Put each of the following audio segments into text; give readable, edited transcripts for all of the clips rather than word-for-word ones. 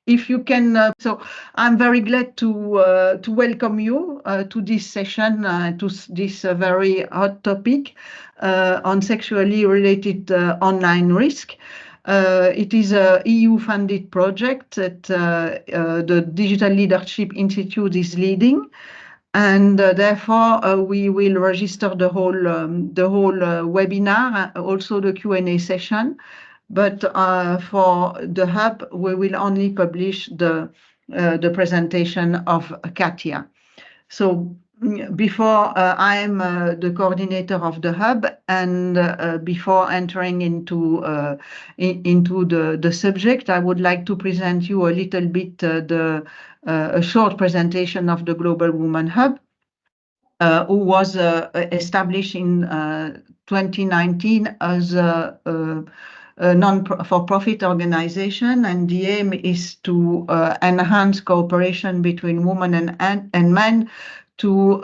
if you can, so I'm very glad to welcome you to this session, to this very hot topic on sexually related online risk. It is a EU-funded project that the Digital Leadership Institute is leading, and therefore we will register the whole webinar, also the Q&A session. But for the hub, we will only publish the presentation of Katia. So before I am the coordinator of the hub, and before entering into the subject, I would like to present you a little bit a short presentation of the Global Women Hub, who was established in 2019 as a non-for-profit organization, and the aim is to enhance cooperation between women and men to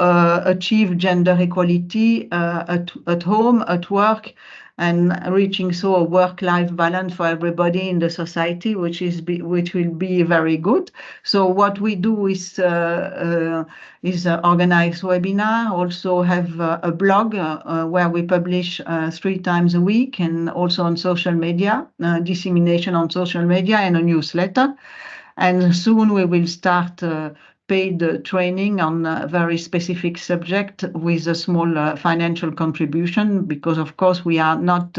achieve gender equality at home, at work, and reaching so a work-life balance for everybody in the society, which will be very good. So what we do is organize webinar, also have a blog where we publish 3 times a week, and also on social media, dissemination on social media, and a newsletter. And soon we will start paid training on a very specific subject with a small financial contribution, because of course we are not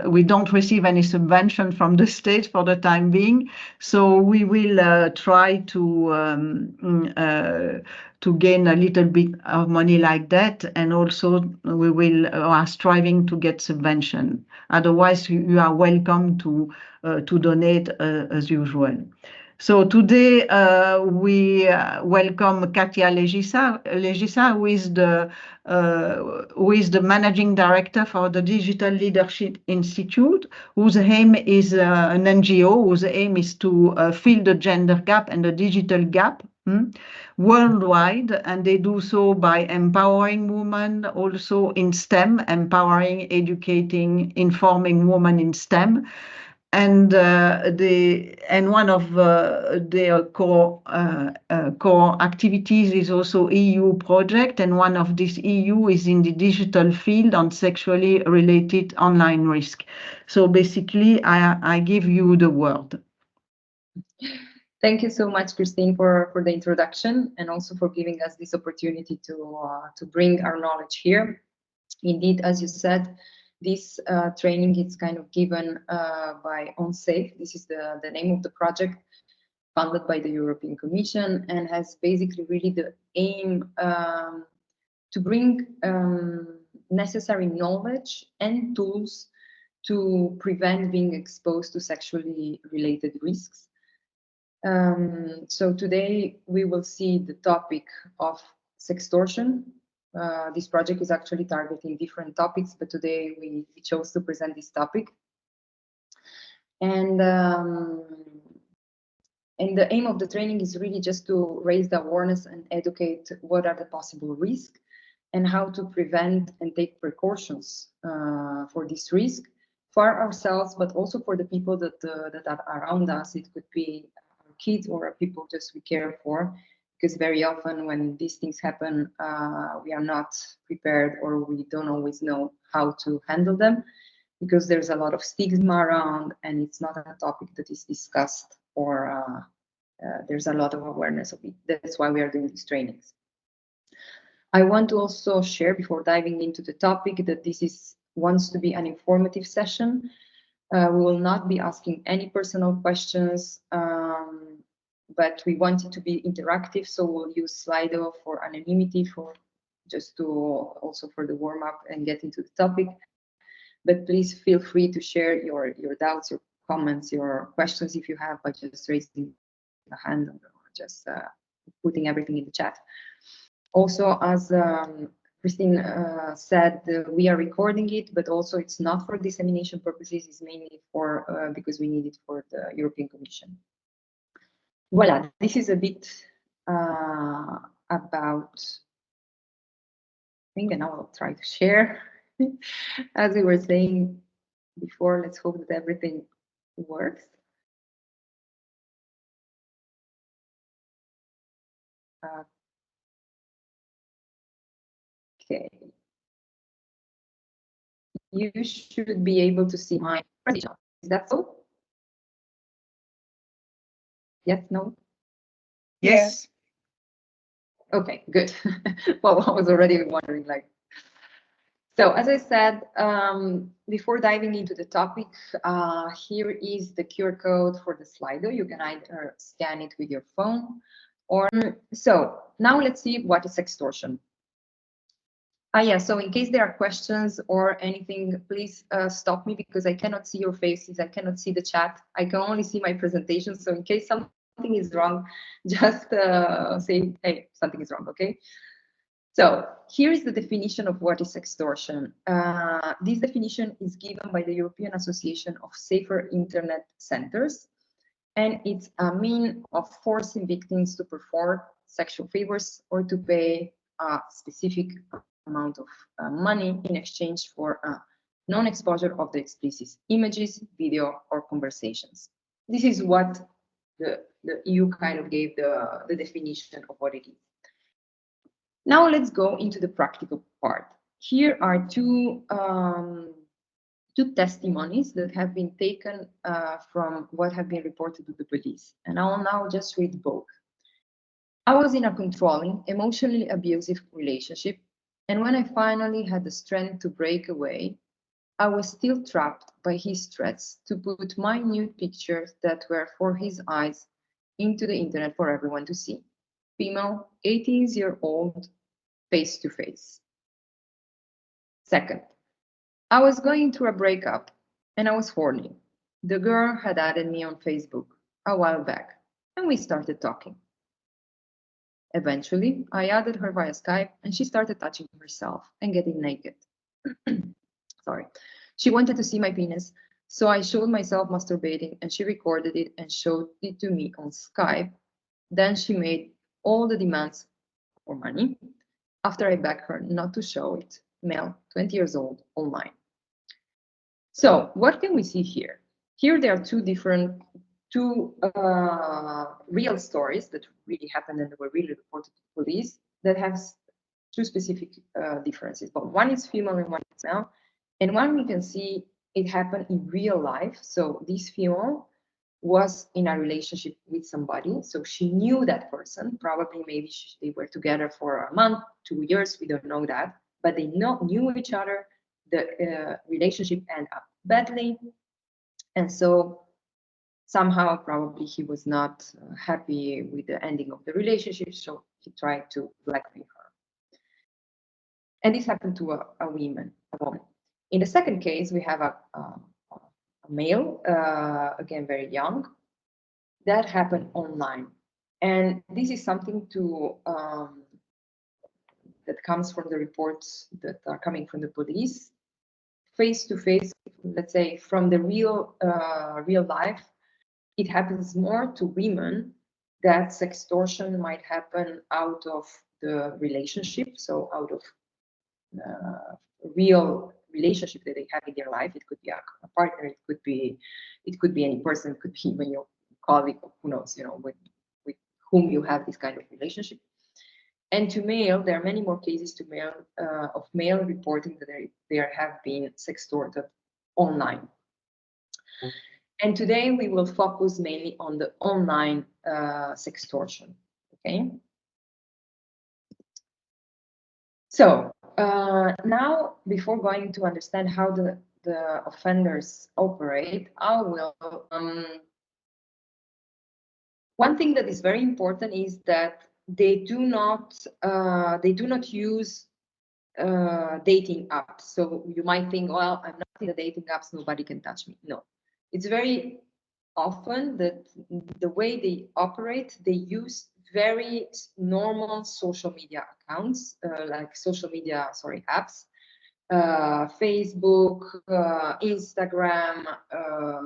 we don't receive any subvention from the state for the time being, so we will try to gain a little bit of money like that, and also we are striving to get subvention. Otherwise, you are welcome to donate as usual. So today we welcome Katia Legisa, who is the managing director for the Digital Leadership Institute, whose aim is an NGO whose aim is to fill the gender gap and the digital gap worldwide, and they do so by empowering women, also in STEM, empowering, educating, informing women in STEM. And one of their core activities is also EU project, and one of these EU is in the digital field on sexually related online risk. So basically, I give you the word. Thank you so much, Christine, for the introduction, and also for giving us this opportunity to bring our knowledge here. Indeed, as you said, this training is kind of given by OnSafe. This is the name of the project, funded by the European Commission, and has basically really the aim to bring necessary knowledge and tools to prevent being exposed to sexually related risks. So today we will see the topic of sextortion. This project is actually targeting different topics, but today we chose to present this topic. And the aim of the training is really just to raise the awareness and educate what are the possible risks and how to prevent and take precautions for this risk for ourselves, but also for the people that are around us. It could be our kids or people just we care for, because very often when these things happen, we are not prepared, or we don't always know how to handle them, because there's a lot of stigma around and it's not a topic that is discussed, or there's a lot of awareness of it. That's why we are doing these trainings. I want to also share, before diving into the topic, that this wants to be an informative session. We will not be asking any personal questions, but we want it to be interactive, so we'll use Slido for anonymity, for just to also for the warm-up and get into the topic. But please feel free to share your doubts, your comments, your questions if you have, by just raising a hand or just putting everything in the chat. Also, as Christine said, we are recording it, but also it's not for dissemination purposes. It's mainly for because we need it for the European Commission. Voila, this is a bit about thing, and I will try to share. As we were saying, before, let's hope that everything works. Okay. You should be able to see my presentation. Is that so? Yes, no? Yes. Okay, good. Well, I was already wondering, like. So as I said, before diving into the topic, here is the QR code for the Slido. You can either scan it with your phone or, so now let's see what is sextortion. Yeah, so in case there are questions or anything, please stop me because I cannot see your faces. I cannot see the chat. I can only see my presentation. So in case something is wrong, just say, hey, something is wrong, okay? So here is the definition of what is sextortion. This definition is given by the European Association of Safer Internet Centers, and it's a mean of forcing victims to perform sexual favors or to pay a specific amount of money in exchange for non-exposure of the explicit images, video, or conversations. This is what the EU kind of gave the definition of what it is. Now let's go into the practical part. Here are two testimonies that have been taken from what have been reported to the police. And I will now just read both. I was in a controlling, emotionally abusive relationship, and when I finally had the strength to break away, I was still trapped by his threats to put my nude pictures that were for his eyes into the internet for everyone to see. Female, 18-year-old, face to face. Second, I was going through a breakup and I was horny. The girl had added me on Facebook a while back and we started talking. Eventually, I added her via Skype and she started touching herself and getting naked. Sorry. She wanted to see my penis, so I showed myself masturbating and she recorded it and showed it to me on Skype. Then she made all the demands for money after I begged her not to show it. Male, 20 years old, online. So what can we see here? Here there are two real stories that really happened and were really reported to police that have two specific differences. But one is female and one is male. And one we can see it happened in real life. So this female was in a relationship with somebody. So she knew that person, probably maybe they were together for a month, 2 years, we don't know that, but they knew each other. The relationship ended up badly. And so somehow probably he was not happy with the ending of the relationship. So he tried to blackmail her. And this happened to a woman. In the second case, we have a male, again, very young, that happened online. And this is something that comes from the reports that are coming from the police. Face to face, let's say, from the real life, it happens more to women that sextortion might happen out of the relationship, so out of real relationship that they have in their life. It could be a partner, it could be any person, it could be even your colleague, who knows, with whom you have this kind of relationship. And to male, there are many more cases to male of male reporting that there have been sextorted online. And today we will focus mainly on the online sextortion. Okay. So now, before going to understand how the offenders operate, I will. One thing that is very important is that they do not use dating apps. So you might think, well, I'm not in the dating apps, nobody can touch me. No, it's very often that the way they operate, they use very normal social media accounts, like apps, Facebook, Instagram,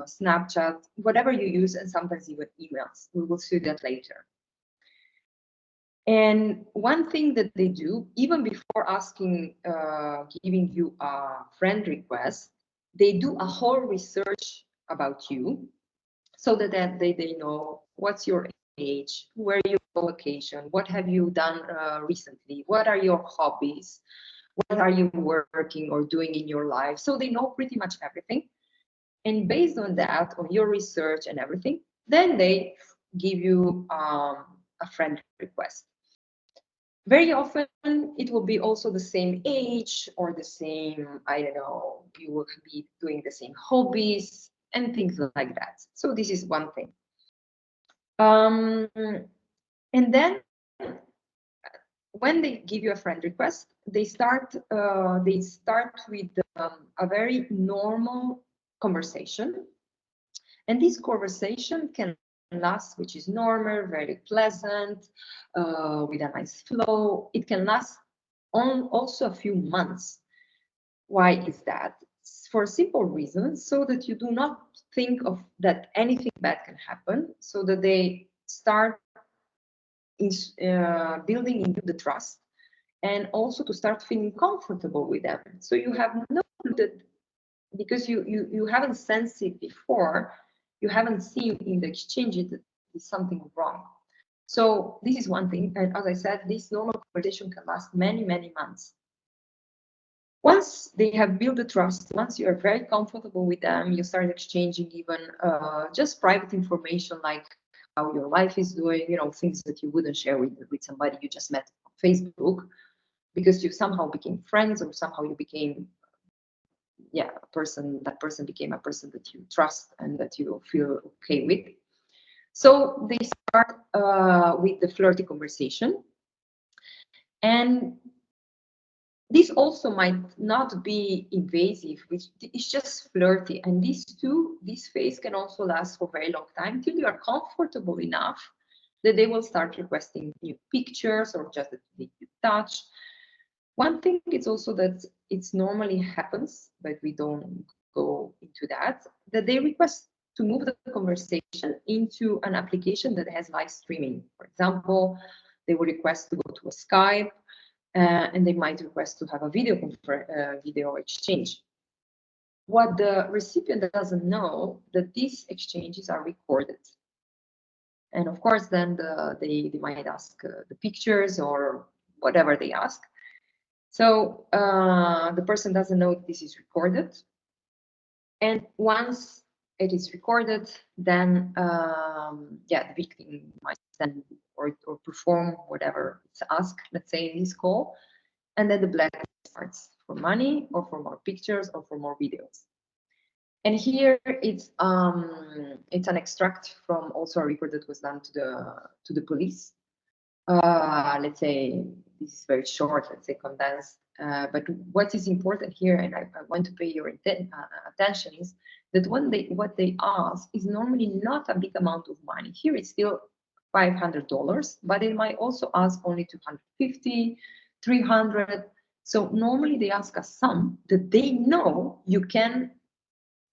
Snapchat, whatever you use, and sometimes even emails. We will see that later. And one thing that they do, even before asking, giving you a friend request, they do a whole research about you, so that they know what's your age, where you go vacation, what have you done recently, what are your hobbies, what are you working or doing in your life. So they know pretty much everything. And based on that, on your research and everything, then they give you a friend request. Very often it will be also the same age or the same, I don't know, you will be doing the same hobbies and things like that. So this is one thing. And then when they give you a friend request, they start with a very normal conversation. And this conversation can last, which is normal, very pleasant, with a nice flow. It can last on also a few months. Why is that? For simple reasons, so that you do not think of that anything bad can happen, so that they start building in you the trust, and also to start feeling comfortable with them. So you have no clue that, because you haven't sensed it before, you haven't seen in the exchange it is something wrong. So this is one thing. And as I said, this normal conversation can last many, many months. Once they have built the trust, once you are very comfortable with them, you start exchanging even just private information, like how your life is doing, you know, things that you wouldn't share with somebody you just met on Facebook, because you somehow became friends, or somehow you became, yeah, that person became a person that you trust and that you feel okay with. So they start with the flirty conversation. And this also might not be invasive, which is just flirty. And this phase can also last for a very long time, till you are comfortable enough that they will start requesting new pictures, or just that you touch. One thing is also that it's normally happens, but we don't go into that they request to move the conversation into an application that has live streaming. For example, they will request to go to a Skype, and they might request to have a video exchange. What the recipient doesn't know, that these exchanges are recorded. And of course, then they might ask the pictures or whatever they ask. So the person doesn't know this is recorded. And once it is recorded, then yeah, the victim might send or perform whatever it's asked, let's say in this call, and then the blacklist starts for money, or for more pictures, or for more videos. And here it's an extract from also a report that was done to the police. Let's say this is very short, let's say condensed. But what is important here, and I want to pay your attention, is that what they ask is normally not a big amount of money. Here it's still $500, but they might also ask only 250, 300. So normally they ask a sum that they know you can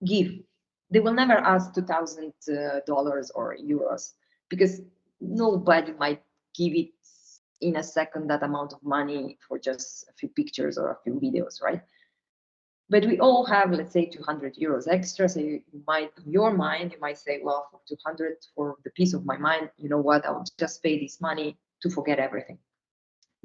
give. They will never ask $2,000 or euros, because nobody might give it in a second, that amount of money, for just a few pictures or a few videos, right? But we all have, let's say, 200 euros extra. So you might, in your mind, you might say, well, for 200, for the peace of my mind, you know what, I'll just pay this money to forget everything.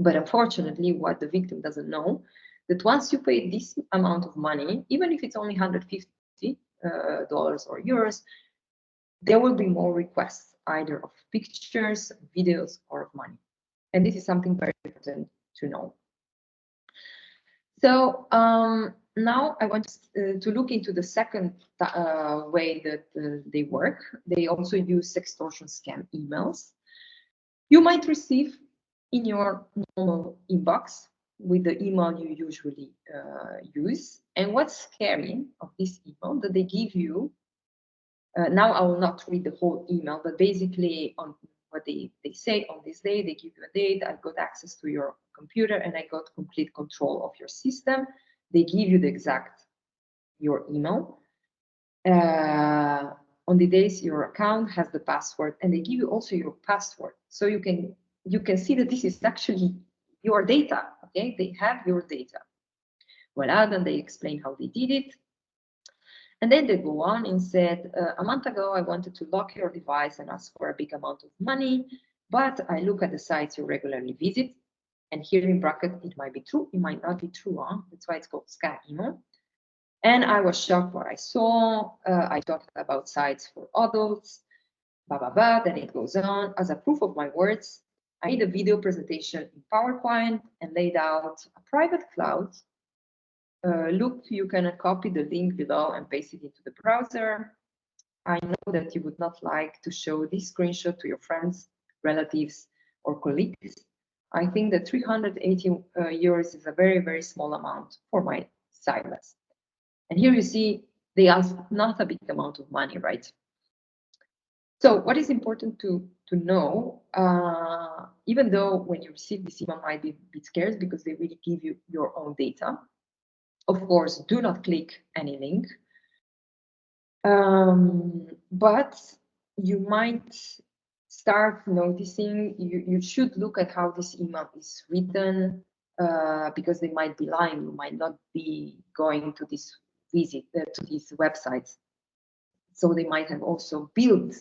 But unfortunately, what the victim doesn't know, that once you pay this amount of money, even if it's only $150 or euros, there will be more requests, either of pictures, videos, or of money. And this is something very important to know. So now I want to look into the second way that they work. They also use sextortion scam emails. You might receive in your normal inbox with the email you usually use. And what's scary of this email, that they give you, now I will not read the whole email, but basically on what they say, on this day, they give you a date, I got access to your computer and I got complete control of your system. They give you the exact, your email. On the days your account has the password, and they give you also your password. So you can see that this is actually your data, okay? They have your data. Voila, then they explain how they did it. And then they go on and said, a month ago, I wanted to lock your device and ask for a big amount of money, but I look at the sites you regularly visit, and here in bracket, it might be true, it might not be true, huh? That's why it's called scam email. And I was shocked what I saw. I talked about sites for adults, blah, blah, blah. Then it goes on. As a proof of my words, I made a video presentation in PowerPoint and laid out a private cloud. Look, you can copy the link below and paste it into the browser. I know that you would not like to show this screenshot to your friends, relatives, or colleagues. I think that 380 euros is a very, very small amount for my silence. And here you see they ask not a big amount of money, right? So what is important to know, even though when you receive this email might be a bit scarce because they really give you your own data. Of course, do not click any link. But you might start noticing, you should look at how this email is written, because they might be lying. You might not be going to this visit to these websites. So they might have also built,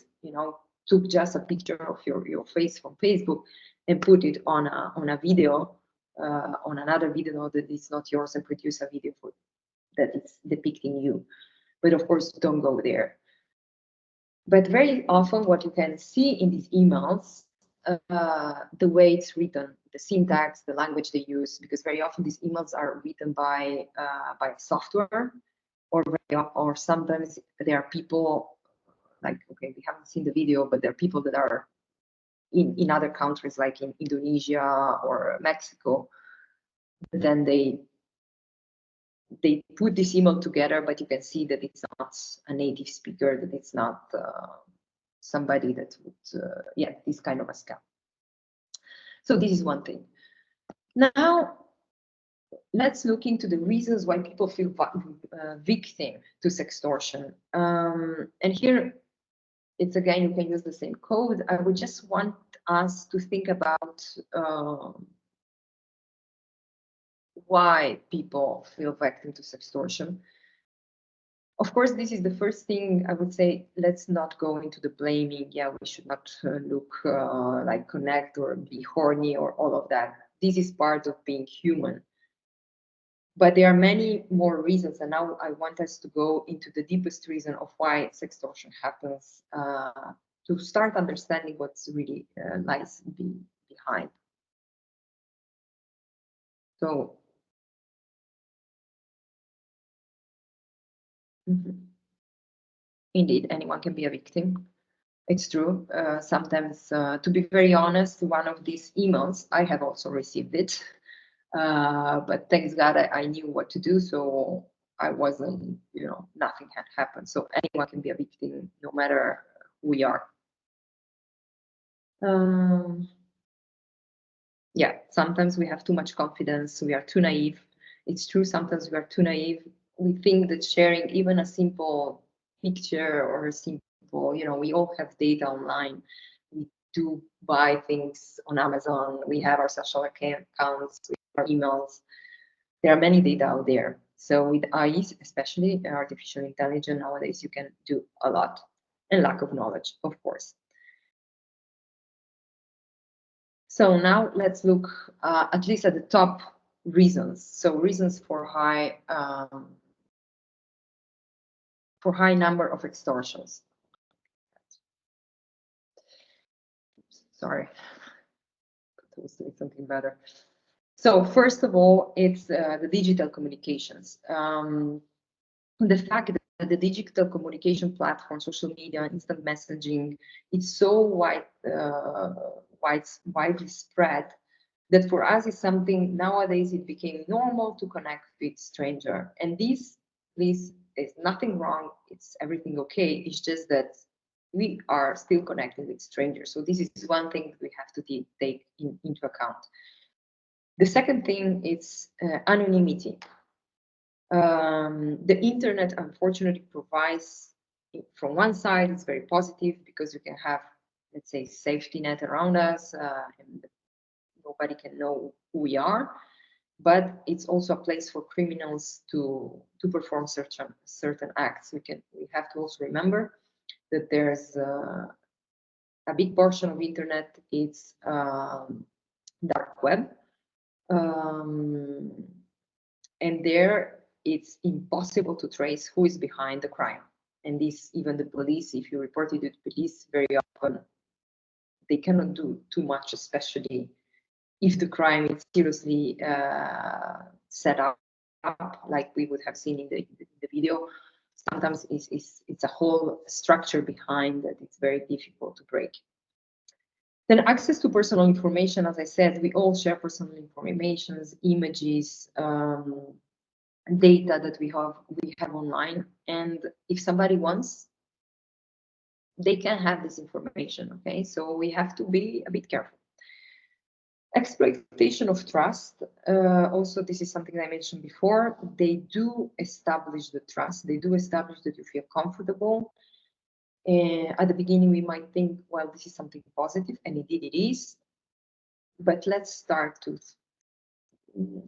took just a picture of your face from Facebook and put it on a video, on another video that is not yours, and produce a video for that is depicting you. But of course, don't go there. But very often what you can see in these emails, the way it's written, the syntax, the language they use, because very often these emails are written by software, or sometimes there are people like, okay, we haven't seen the video, but there are people that are in other countries like in Indonesia or Mexico. Then they put this email together, but you can see that it's not a native speaker, that it's not somebody that would, this kind of a scam. So this is one thing. Now, let's look into the reasons why people feel victim to sextortion. And here, it's again, you can use the same code. I would just want us to think about why people feel victim to sextortion. Of course, this is the first thing I would say. Let's not go into the blaming. Yeah, we should not look like connect or be horny or all of that. This is part of being human. But there are many more reasons, and now I want us to go into the deepest reason of why sextortion happens, to start understanding what's really lies behind. So, indeed, anyone can be a victim. It's true. Sometimes, to be very honest, one of these emails, I have also received it. But thanks God, I knew what to do, so I wasn't, nothing had happened. So anyone can be a victim, no matter who we are. Yeah, sometimes we have too much confidence. We are too naive. It's true. Sometimes we are too naive. We think that sharing even a simple picture or a simple, we all have data online. We do buy things on Amazon. We have our social accounts, our emails. There are many data out there. So with AI, especially artificial intelligence nowadays, you can do a lot. And lack of knowledge, of course. So now let's look at least at the top reasons. So reasons for high number of extortions. Sorry, I was doing something better. So first of all, it's the digital communications. The fact that the digital communication platform, social media, instant messaging, it's so widely spread that for us is something nowadays it became normal to connect with stranger. And this is nothing wrong. It's everything okay. It's just that we are still connecting with strangers. So this is one thing that we have to take into account. The second thing is anonymity. The internet unfortunately provides, from one side, it's very positive because you can have, let's say, safety net around us, and nobody can know who we are. but it's also a place for criminals to perform certain acts. We have to also remember that there's a big portion of internet, it's dark web, and there it's impossible to trace who is behind the crime. And this, even the police, if you report it to the police, very often they cannot do too much, especially if the crime is seriously set up, like we would have seen in the video. Sometimes it's a whole structure behind that it's very difficult to break. Then access to personal information, as I said, we all share personal information, images, data that we have online, and if somebody wants, they can have this information. Okay, so we have to be a bit careful. Exploitation of trust. Also, this is something I mentioned before. They do establish the trust. They do establish that you feel comfortable. At the beginning, we might think, well, this is something positive, and indeed it is. But let's start to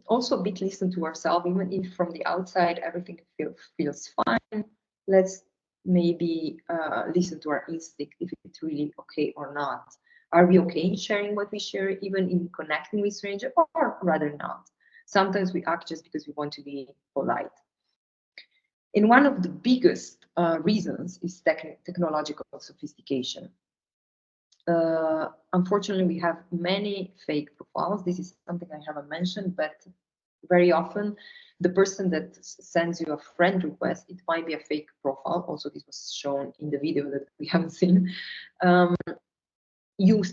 also a bit listen to ourselves, even if from the outside everything feels fine. Let's maybe listen to our instinct if it's really okay or not. Are we okay in sharing what we share, even in connecting with strangers, or rather not? Sometimes we act just because we want to be polite. And one of the biggest reasons is technological sophistication. Unfortunately, we have many fake profiles. This is something I haven't mentioned, but very often the person that sends you a friend request, it might be a fake profile. Also, this was shown in the video that we haven't seen. You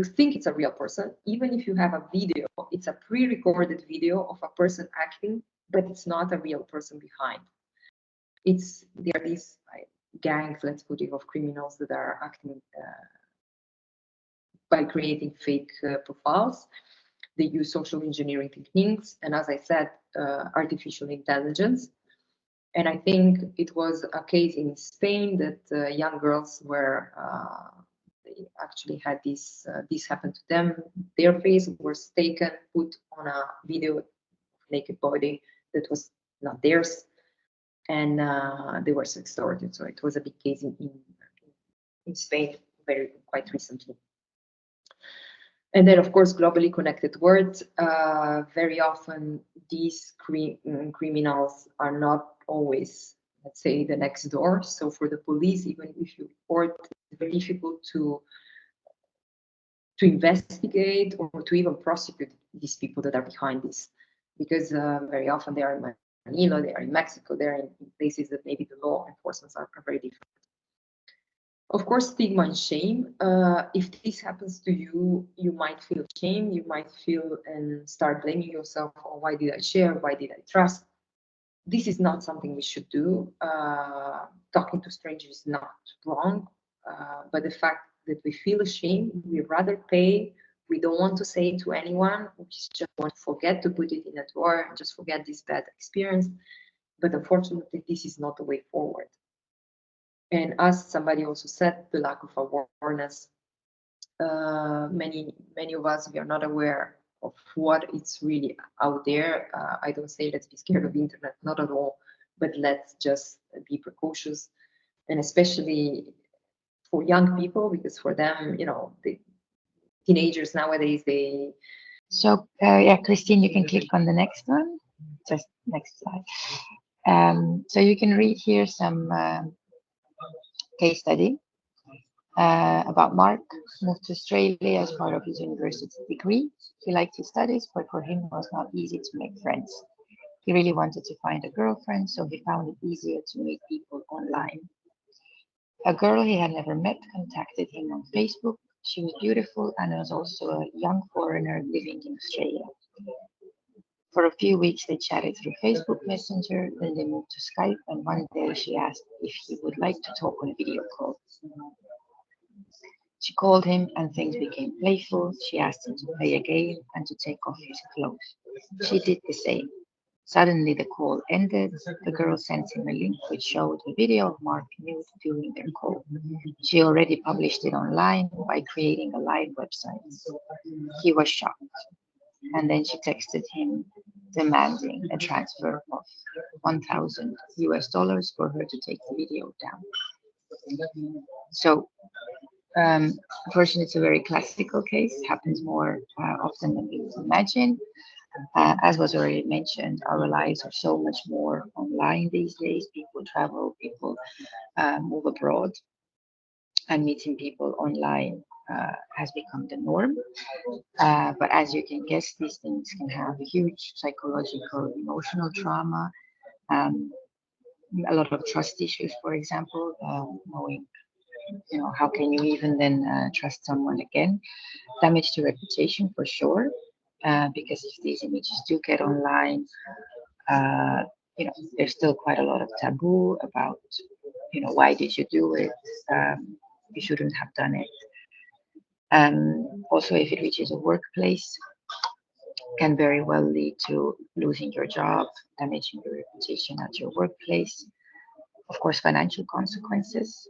think it's a real person, even if you have a video, it's a pre-recorded video of a person acting, but it's not a real person behind. There are these gangs, let's put it, of criminals that are acting by creating fake profiles. They use social engineering techniques, and as I said, artificial intelligence. And I think it was a case in Spain that young girls were they actually had this happen to them. Their face was taken, put on a video of naked body that was not theirs, and they were sextorted. So it was a big case in Spain quite recently. And then, of course, globally connected words. Very often, these criminals are not always, let's say, the next door. So for the police, even if you report, it's very difficult to investigate or to even prosecute these people that are behind this, because very often they are in Manila, they are in Mexico, they are in places that maybe the law enforcement are very different. Of course, stigma and shame. If this happens to you, you might feel shame, you might feel and start blaming yourself, oh, why did I share? Why did I trust? This is not something we should do. Talking to strangers is not wrong, but the fact that we feel ashamed, we rather pay, we don't want to say it to anyone, we just want to forget to put it in a drawer, just forget this bad experience. But unfortunately, this is not the way forward. And as somebody also said, the lack of awareness. Many of us, we are not aware of what it's really out there. I don't say let's be scared of the internet, not at all, but let's just be precautious, and especially for young people, because for them, the teenagers nowadays, they. So yeah, Christine, you can click on the next one, just next slide. So you can read here some case study about Mark. Moved to Australia as part of his university degree. He liked his studies, but for him it was not easy to make friends. He really wanted to find a girlfriend, so he found it easier to meet people online. A girl he had never met contacted him on Facebook. She was beautiful and was also a young foreigner living in Australia. For a few weeks they chatted through Facebook Messenger, then they moved to Skype, and one day she asked if he would like to talk on a video call. She called him and things became playful. She asked him to play a game and to take off his clothes. She did the same. Suddenly the call ended. The girl sent him a link which showed a video of Mark nude during their call. She already published it online by creating a live website. He was shocked. and then she texted him demanding a transfer of $1,000 for her to take the video down. So unfortunately, it's a very classical case. It happens more often than we imagine. As was already mentioned, our lives are so much more online these days. People travel, people move abroad, and meeting people online has become the norm. But as you can guess, these things can have huge psychological, emotional trauma, a lot of trust issues, for example, knowing, how can you even then trust someone again? Damage to reputation for sure, because if these images do get online, there's still quite a lot of taboo about, why did you do it? You shouldn't have done it. Also, if it reaches a workplace, can very well lead to losing your job, damaging your reputation at your workplace. Of course, financial consequences,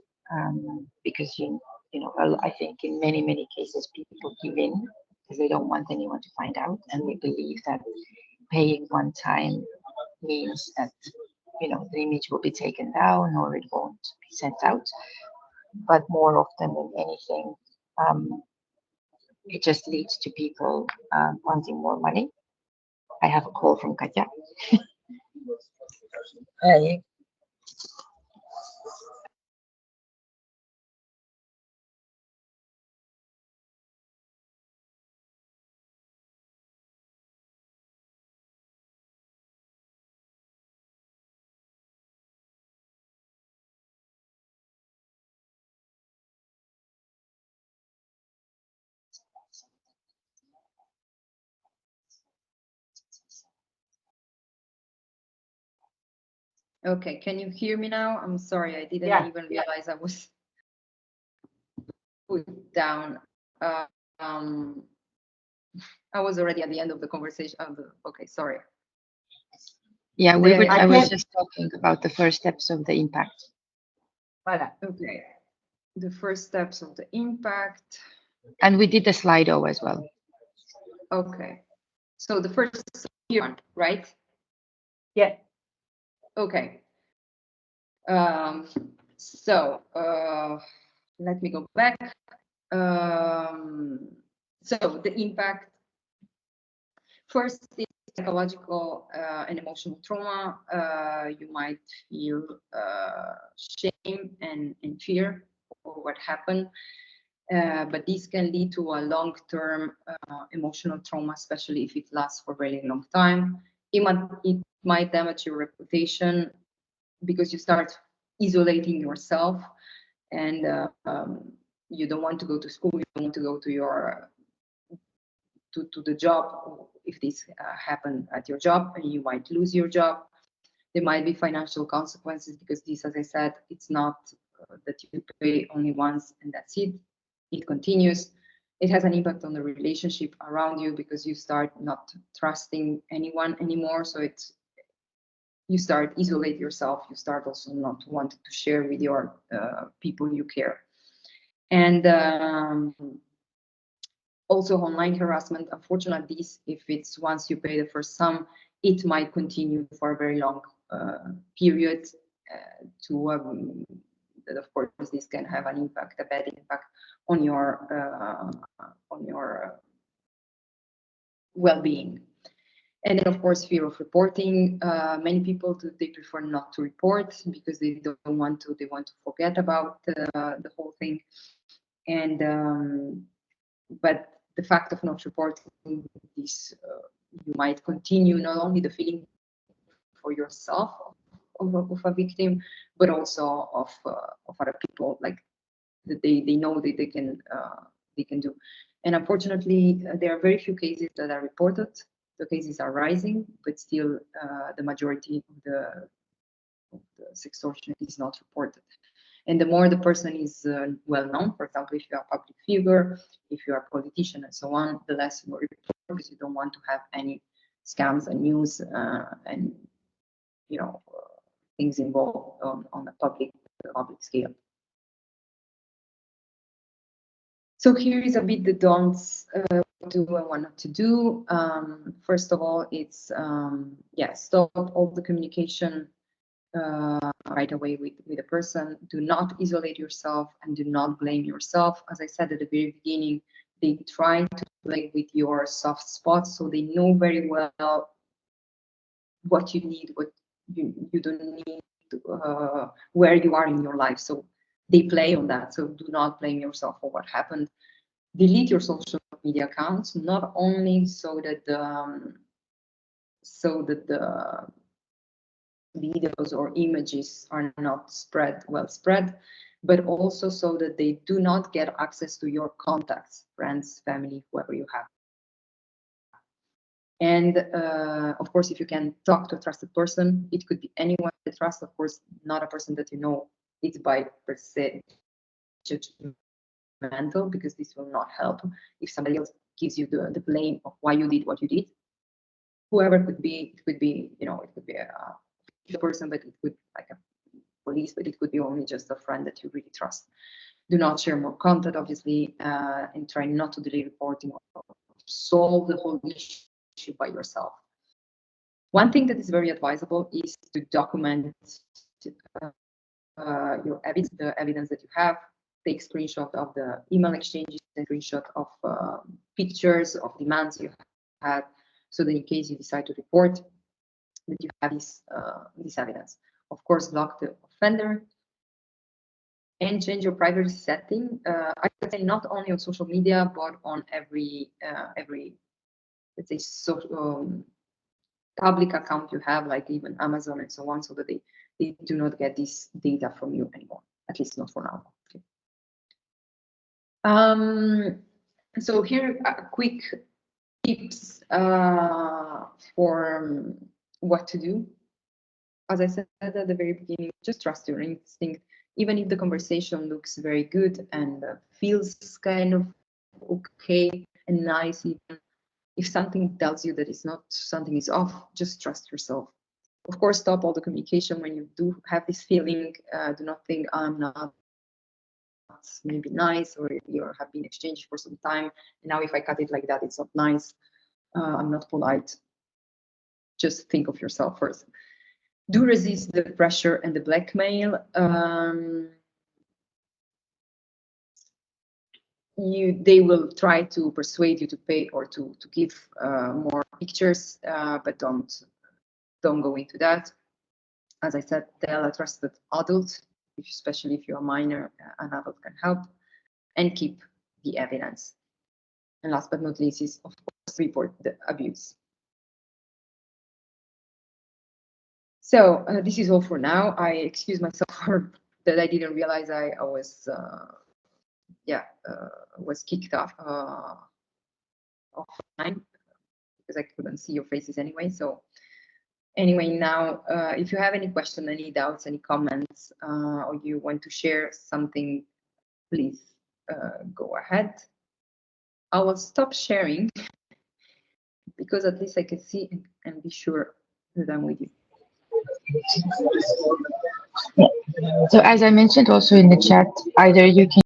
because I think in many cases people give in because they don't want anyone to find out, and they believe that paying one time means that the image will be taken down or it won't be sent out. But more often than anything, it just leads to people wanting more money. I have a call from Katja. Hey. Okay, can you hear me now? I'm sorry, I didn't even realize I was put down. I was already at the end of the conversation. Okay, sorry. Yeah, I was just talking about the first steps of the impact. Okay, the first steps of the impact. And we did the Slido as well. Okay, so the first one, right? Yeah. Okay. So let me go back. So the impact first is psychological and emotional trauma. You might feel shame and fear for what happened, but this can lead to a long-term emotional trauma, especially if it lasts for a very long time. It might damage your reputation because you start isolating yourself, and you don't want to go to school, you don't want to go to your to the job. If this happen at your job, and you might lose your job. There might be financial consequences because this, as I said, it's not that you pay only once and that's it. It continues. It has an impact on the relationship around you because you start not trusting anyone anymore. So you start isolate yourself. You start also not wanting to share with your people you care. And also online harassment, unfortunately, if it's once you pay the first sum, it might continue for a very long period that of course this can have an impact, a bad impact on your well-being. And then of course fear of reporting. Many people they prefer not to report because they don't want to, they want to forget about the whole thing. And but the fact of not reporting this, you might continue not only the feeling for yourself of a victim, but also of other people, like that they know that they can do. And unfortunately, there are very few cases that are reported. The cases are rising, but still the majority of the sextortion is not reported. And the more the person is well known, for example, if you are a public figure, if you are a politician and so on, the less you report because you don't want to have any scams and news and things involved on a public scale. So here is a bit the don'ts do and what not to do. First of all, it's stop all the communication right away with a person. Do not isolate yourself and do not blame yourself. As I said at the very beginning, they try to play with your soft spots, so they know very well what you need, what you don't need, where you are in your life. So they play on that. So do not blame yourself for what happened. Delete your social media accounts, not only so that the videos or images are not well spread, but also so that they do not get access to your contacts, friends, family, whoever you have. And of course, if you can talk to a trusted person, it could be anyone you trust, of course, not a person that you know. It's by per se judgmental, because this will not help. If somebody else gives you the blame of why you did what you did, whoever it could be, it could be a person, but it could like a police, but it could be only just a friend that you really trust. Do not share more content, obviously, and try not to delay reporting or solve the whole issue by yourself. One thing that is very advisable is to document your evidence, the evidence that you have. Take screenshot of the email exchanges, take screenshot of pictures of demands you had, so that in case you decide to report, that you have this evidence. Of course, block the offender and change your privacy setting. I would say not only on social media, but on every let's say public account you have, like even Amazon and so on, so that they do not get this data from you anymore, at least not for now. Okay. So here are quick tips for what to do. As I said at the very beginning, just trust your instinct. Even if the conversation looks very good and feels kind of okay and nice, even if something tells you that it's not, something is off, just trust yourself. Of course, stop all the communication when you do have this feeling. Do not think I'm not maybe nice, or you have been exchanged for some time, and now if I cut it like that, it's not nice. I'm not polite. Just think of yourself first. Do resist the pressure and the blackmail. They will try to persuade you to pay or to give more pictures, but don't go into that. As I said, tell a trusted adult, especially if you're a minor, an adult can help, and keep the evidence. And last but not least is, of course, report the abuse. So this is all for now. I excuse myself for that I didn't realize I was was kicked off offline, because I couldn't see your faces anyway. So anyway, now if you have any questions, any doubts, any comments, or you want to share something, please go ahead. I will stop sharing because at least I can see and be sure that I'm with you. Yeah. So as I mentioned also in the chat, either you can